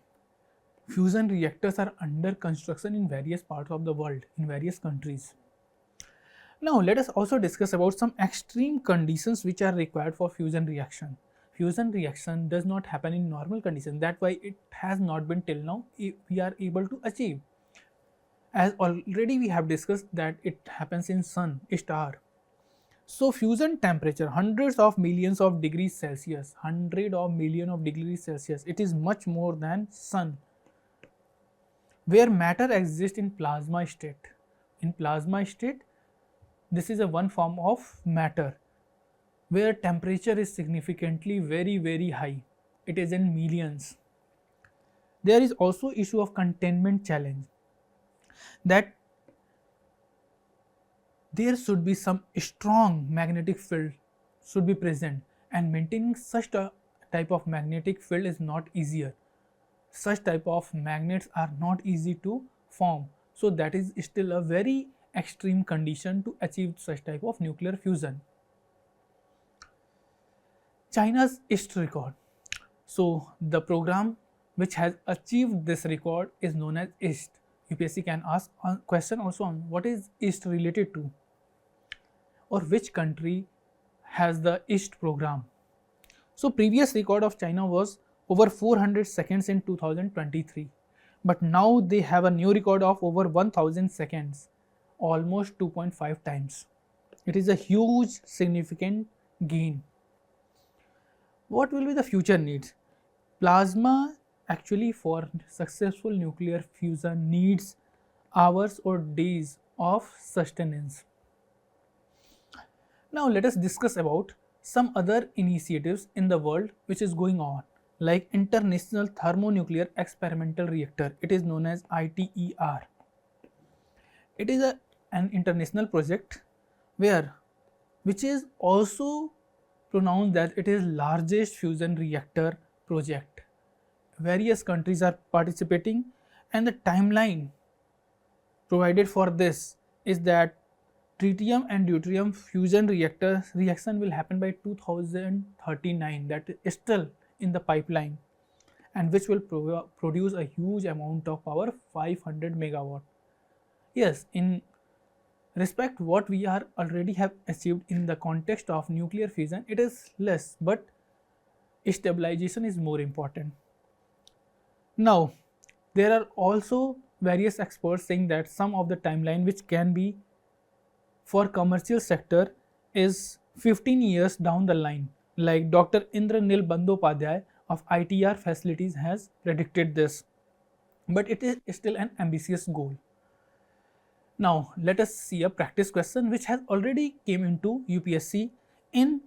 fusion reactors are under construction in various parts of the world, in various countries. Now let us also discuss about some extreme conditions which are required for fusion reaction. Fusion reaction does not happen in normal conditions, that's why it has not been till now we are able to achieve. As already we have discussed that it happens in sun, star. So fusion temperature hundreds of millions of degrees Celsius, it is much more than sun. Where matter exists in plasma state. In plasma state, this is a one form of matter where temperature is significantly very high. It is in millions. There is also issue of containment challenge, that there should be some strong magnetic field should be present, and maintaining such a type of magnetic field is not easier. Such type of magnets are not easy to form, so that is still a very extreme condition to achieve such type of nuclear fusion. China's IST record. So the program which has achieved this record is known as IST. UPSC can ask a question also on what is IST related to, or which country has the IST program. So previous record of China was over 400 seconds in 2023, but now they have a new record of over 1000 seconds almost 2.5 times. It is a huge significant gain. What will be the future needs? Plasma actually for successful nuclear fusion needs hours or days of sustenance. Now let us discuss about some other initiatives in the world which is going on, like International Thermonuclear Experimental Reactor. It is known as ITER. It is an international project which is also pronounced that it is largest fusion reactor project. Various countries are participating, and the timeline provided for this is that tritium and deuterium fusion reaction will happen by 2039, that is still in the pipeline, and which will produce a huge amount of power, 500 megawatt. Yes, in respect what we are already have achieved in the context of nuclear fusion, it is less, but stabilization is more important. Now there are also various experts saying that some of the timeline which can be for commercial sector is 15 years down the line, like Dr. Indranil Bandyopadhyay of ITR facilities has predicted this, but it is still an ambitious goal. Now let us see a practice question which has already came into UPSC in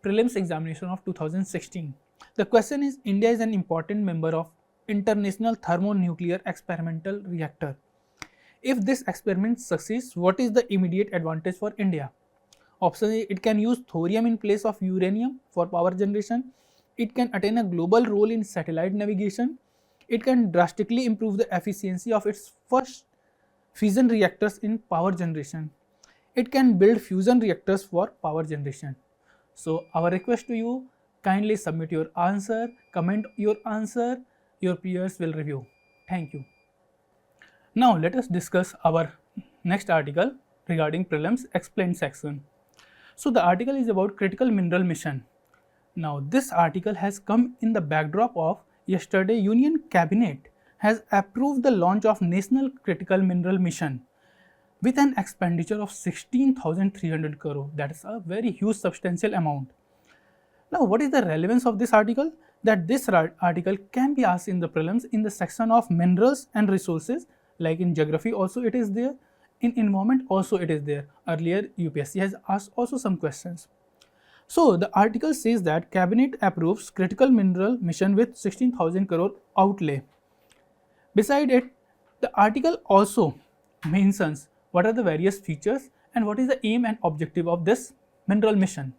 prelims examination of 2016. The question is, India is an important member of International Thermonuclear Experimental Reactor. If this experiment succeeds, what is the immediate advantage for India? Option A, it can use thorium in place of uranium for power generation. It can attain a global role in satellite navigation. It can drastically improve the efficiency of its first fission reactors in power generation. It can build fusion reactors for power generation. So our request to you, kindly submit your answer, comment your answer, your peers will review. Thank you. Now let us discuss our next article regarding prelims explained section. So the article is about critical mineral mission. Now this article has come in the backdrop of yesterday Union Cabinet has approved the launch of National Critical Mineral Mission with an expenditure of 16,300 crore. That is a very huge substantial amount. Now what is the relevance of this article? That this article can be asked in the prelims in the section of minerals and resources, like in geography also it is there, in environment also it is there. Earlier UPSC has asked also some questions. So the article says that Cabinet approves critical mineral mission with 16,000 crore outlay. Beside it, the article also mentions what are the various features and what is the aim and objective of this mineral mission.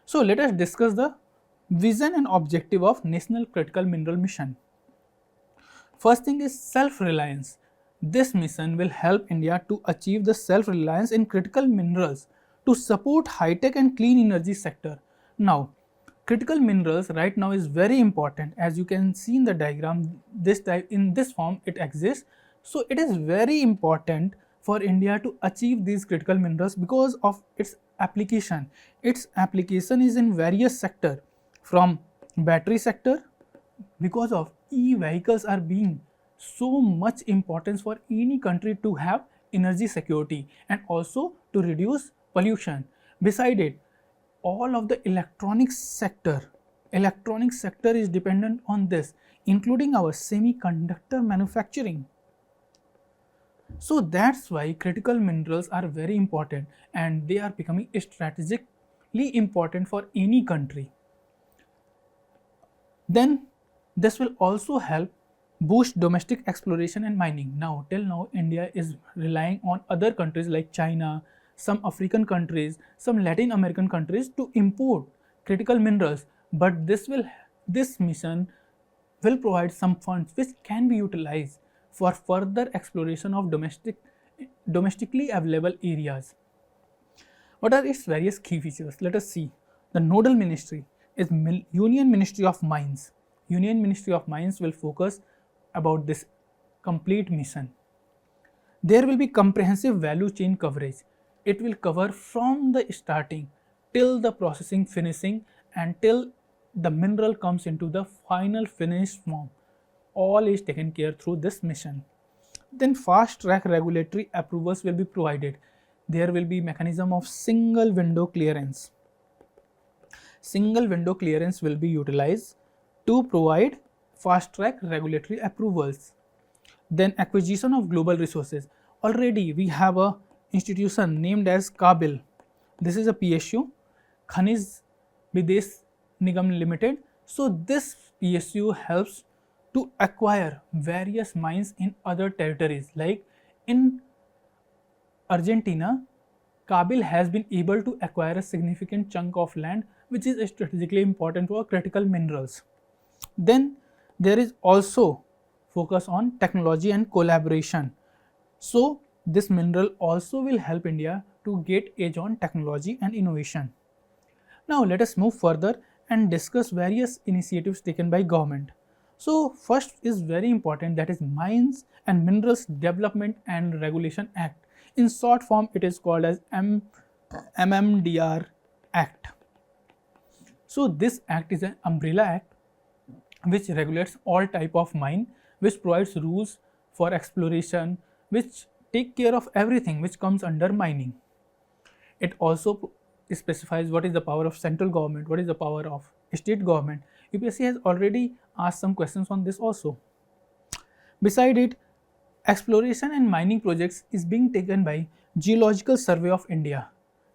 So let us discuss the vision and objective of National Critical Mineral Mission. First thing is self-reliance. This mission will help India to achieve the self-reliance in critical minerals to support high-tech and clean energy sector. Now, critical minerals right now is very important, as you can see in the diagram, this type in this form it exists. So it is very important for India to achieve these critical minerals because of its application. Its application is in various sector, from battery sector, because of e-vehicles are being so much importance for any country to have energy security and also to reduce pollution. Beside it, all of the electronics sector is dependent on this, including our semiconductor manufacturing. So that's why critical minerals are very important and they are becoming strategically important for any country. Then this will also help boost domestic exploration and mining. Now till now India is relying on other countries like China, some African countries, some Latin American countries to import critical minerals, but this mission will provide some funds which can be utilized for further exploration of domestically available areas. What are its various key features? Let us see. The nodal ministry is Union Ministry of Mines. Union Ministry of Mines will focus about this complete mission. There will be comprehensive value chain coverage. It will cover from the starting till the processing, finishing, and till the mineral comes into the final finished form. All is taken care through this mission. Then fast track regulatory approvals will be provided. There will be mechanism of single window clearance. Single window clearance will be utilized to provide fast track regulatory approvals. Then acquisition of global resources. Already we have a institution named as Kabil. This is a PSU, Khaniz Bidesh Nigam Limited. So this PSU helps to acquire various mines in other territories. Like in Argentina, Kabil has been able to acquire a significant chunk of land which is strategically important for critical minerals. Then there is also focus on technology and collaboration. So this mineral also will help India to get edge on technology and innovation. Now let us move further and discuss various initiatives taken by government. So first is very important, that is Mines and Minerals Development and Regulation Act. In short form it is called as MMDR Act. So this act is an umbrella act which regulates all type of mine, which provides rules for exploration, which take care of everything which comes under mining. It also specifies what is the power of central government, what is the power of state government. UPSC has already asked some questions on this also. Beside it, exploration and mining projects is being taken by Geological Survey of India.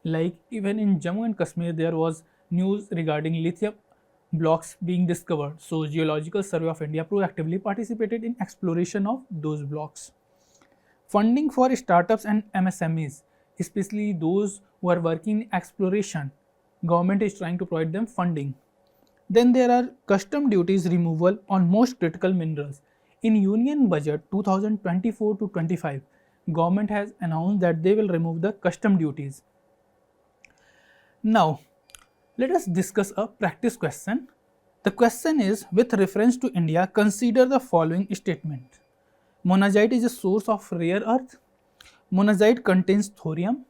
Like even in Jammu and Kashmir there was news regarding lithium blocks being discovered. So Geological Survey of India proactively participated in exploration of those blocks. Funding for startups and MSMEs, especially those who are working in exploration, government is trying to provide them funding. Then there are custom duties removal on most critical minerals. In Union Budget 2024 to 25, government has announced that they will remove the custom duties. Now, let us discuss a practice question. The question is, with reference to India, consider the following statement. Monazite is a source of rare earth. Monazite contains thorium.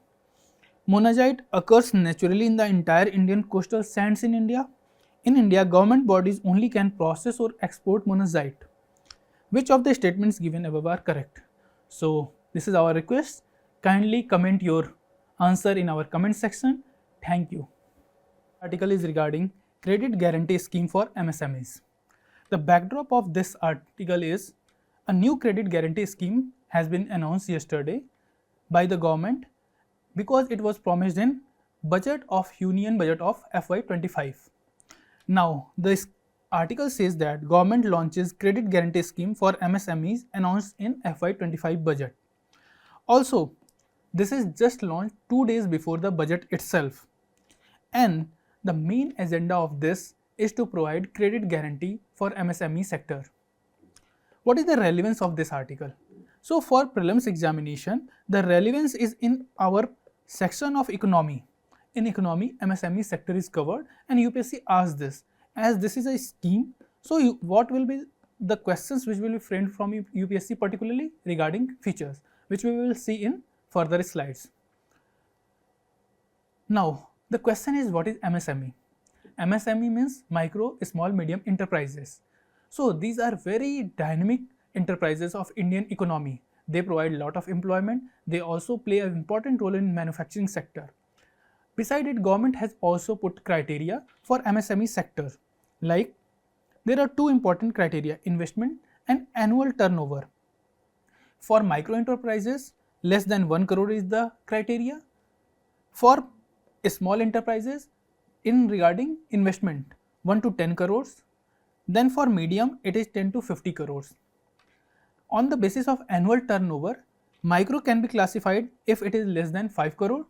Monazite occurs naturally in the entire Indian coastal sands in India. In India, government bodies only can process or export monazite. Which of the statements given above are correct? So, this is our request. Kindly comment your answer in our comment section. Thank you. Article is regarding credit guarantee scheme for MSMEs. The backdrop of this article is a new credit guarantee scheme has been announced yesterday by the government because it was promised in Union Budget of FY25. Now, this article says that government launches credit guarantee scheme for MSMEs announced in FY25 budget. Also, this is just launched 2 days before the budget itself, and the main agenda of this is to provide credit guarantee for MSME sector. What is the relevance of this article? So for prelims examination, the relevance is in our section of economy. In economy, MSME sector is covered, and UPSC asks this. As this is a scheme, so what will be the questions which will be framed from UPSC particularly regarding features, which we will see in further slides. Now, the question is, what is MSME? MSME means micro, small, medium enterprises. So these are very dynamic enterprises of Indian economy. They provide a lot of employment. They also play an important role in manufacturing sector. Beside it, government has also put criteria for MSME sector. Like, there are two important criteria: investment and annual turnover. For micro enterprises, less than 1 crore is the criteria. For small enterprises, in regarding investment, 1 to 10 crores. Then for medium, it is 10 to 50 crores. On the basis of annual turnover, micro can be classified if it is less than 5 crore.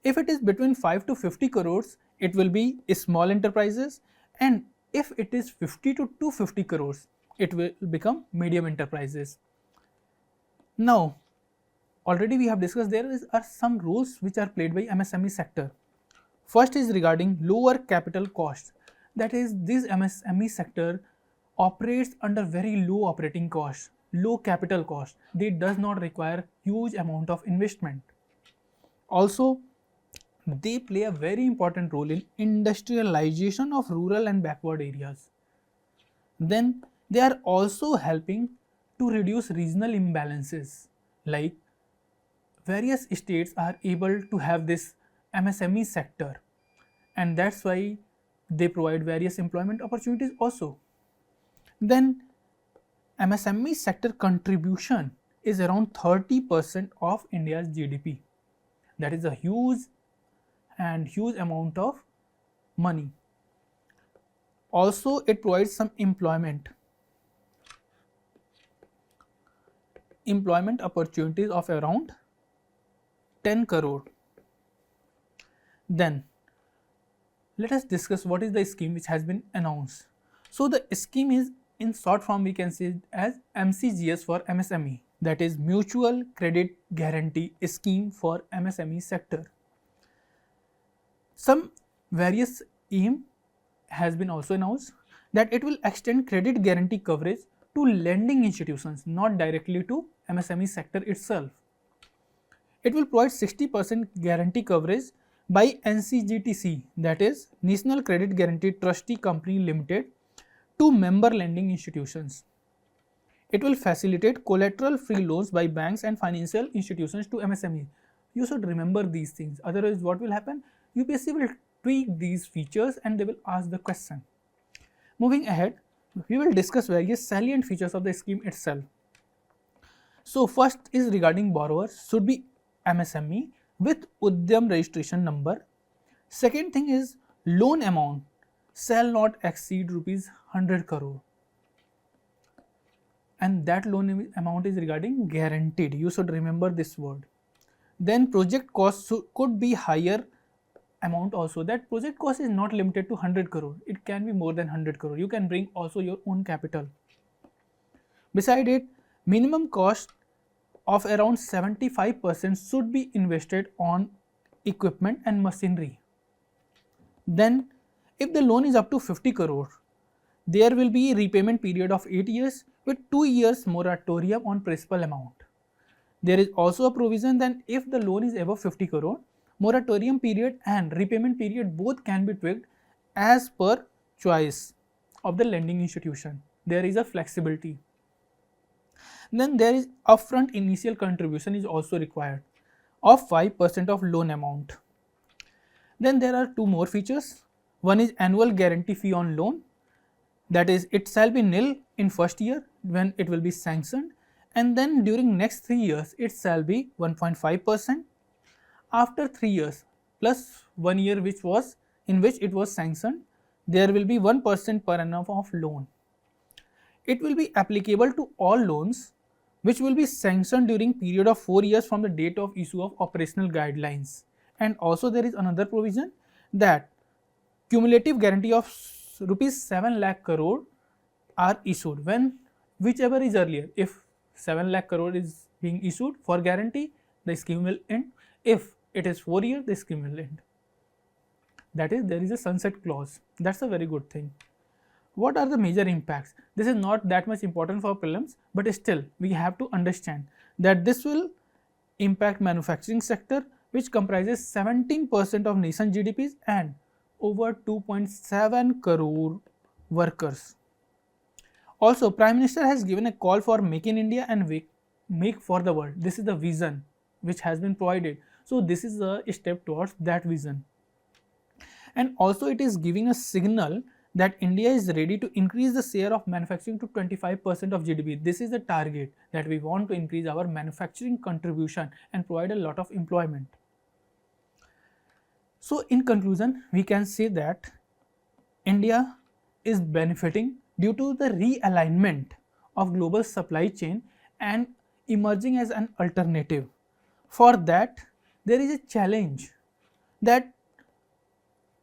If it is between 5 to 50 crores, it will be small enterprises, and if it is 50 to 250 crores, it will become medium enterprises. Now, already we have discussed there are some roles which are played by MSME sector. First is regarding lower capital cost. That is, this MSME sector operates under very low operating cost, low capital cost. They does not require huge amount of investment. Also, they play a very important role in industrialization of rural and backward areas. Then they are also helping to reduce regional imbalances, like various states are able to have this MSME sector, and that's why they provide various employment opportunities also. Then MSME sector contribution is around 30% of India's GDP. That is a huge amount of money. Also, it provides some employment opportunities of around 10 crore. Then let us discuss what is the scheme which has been announced. So the scheme is, in short form, we can say it as MCGS for MSME, that is Mutual Credit Guarantee Scheme for MSME sector. Some various aim has been also announced, that it will extend credit guarantee coverage to lending institutions, not directly to MSME sector itself. It will provide 60% guarantee coverage by NCGTC, that is National Credit Guarantee Trustee Company Limited, to member lending institutions. It will facilitate collateral free loans by banks and financial institutions to MSME. You should remember these things, otherwise what will happen? UPSC will tweak these features and they will ask the question. Moving ahead, we will discuss various salient features of the scheme itself. So first is regarding borrowers should be MSME with Udyam registration number. Second thing is loan amount shall not exceed rupees 100 crore, and that loan amount is regarding guaranteed. You should remember this word. Then project cost could be higher amount also. That project cost is not limited to 100 crore. It can be more than 100 crore. You can bring also your own capital. Beside it, minimum cost of around 75% should be invested on equipment and machinery. Then if the loan is up to 50 crore, there will be a repayment period of 8 years with 2 years moratorium on principal amount. There is also a provision that if the loan is above 50 crore, moratorium period and repayment period both can be tweaked as per choice of the lending institution. There is a flexibility. Then there is upfront initial contribution is also required of 5% of loan amount. Then there are two more features. One is annual guarantee fee on loan, that is it shall be nil in first year when it will be sanctioned, and then during next 3 years it shall be 1.5%. After 3 years plus 1 year in which it was sanctioned, there will be 1% per annum of loan. It will be applicable to all loans which will be sanctioned during period of 4 years from the date of issue of operational guidelines. And also there is another provision that cumulative guarantee of rupees 7 lakh crore are issued when whichever is earlier. If 7 lakh crore is being issued for guarantee, the scheme will end. If it is 4 years, the scheme will end. That is, there is a sunset clause. That's a very good thing. What are the major impacts? This is not that much important for prelims, but still we have to understand that this will impact manufacturing sector, which comprises 17% of nation GDPs and over 2.7 crore workers. Also, Prime Minister has given a call for Make in India and Make for the World. This is the vision which has been provided. So this is a step towards that vision. And also it is giving a signal that India is ready to increase the share of manufacturing to 25% of GDP. This is the target, that we want to increase our manufacturing contribution and provide a lot of employment. So in conclusion, we can say that India is benefiting due to the realignment of global supply chain and emerging as an alternative. For that, there is a challenge that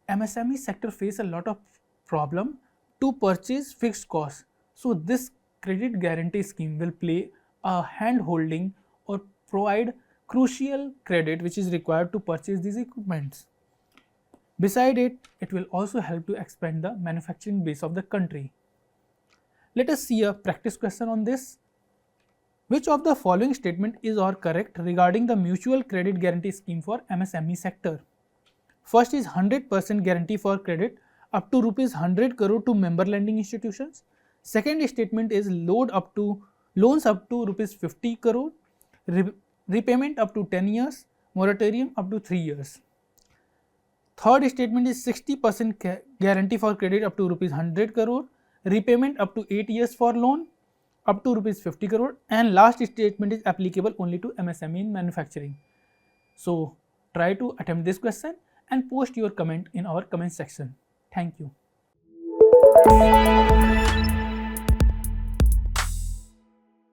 MSME sector face a lot of problem to purchase fixed costs. So this credit guarantee scheme will play a hand holding or provide crucial credit which is required to purchase these equipments. Beside it, it will also help to expand the manufacturing base of the country. Let us see a practice question on this. Which of the following statement is or correct regarding the mutual credit guarantee scheme for MSME sector? First is 100% guarantee for credit up to rupees 100 crore to member lending institutions. Second statement is load up to loans up to rupees 50 crore, repayment up to 10 years, moratorium up to 3 years. Third statement is 60% guarantee for credit up to rupees 100 crore, repayment up to 8 years for loan up to rupees 50 crore, and last statement is applicable only to MSME in manufacturing. So try to attempt this question and post your comment in our comment section. Thank you.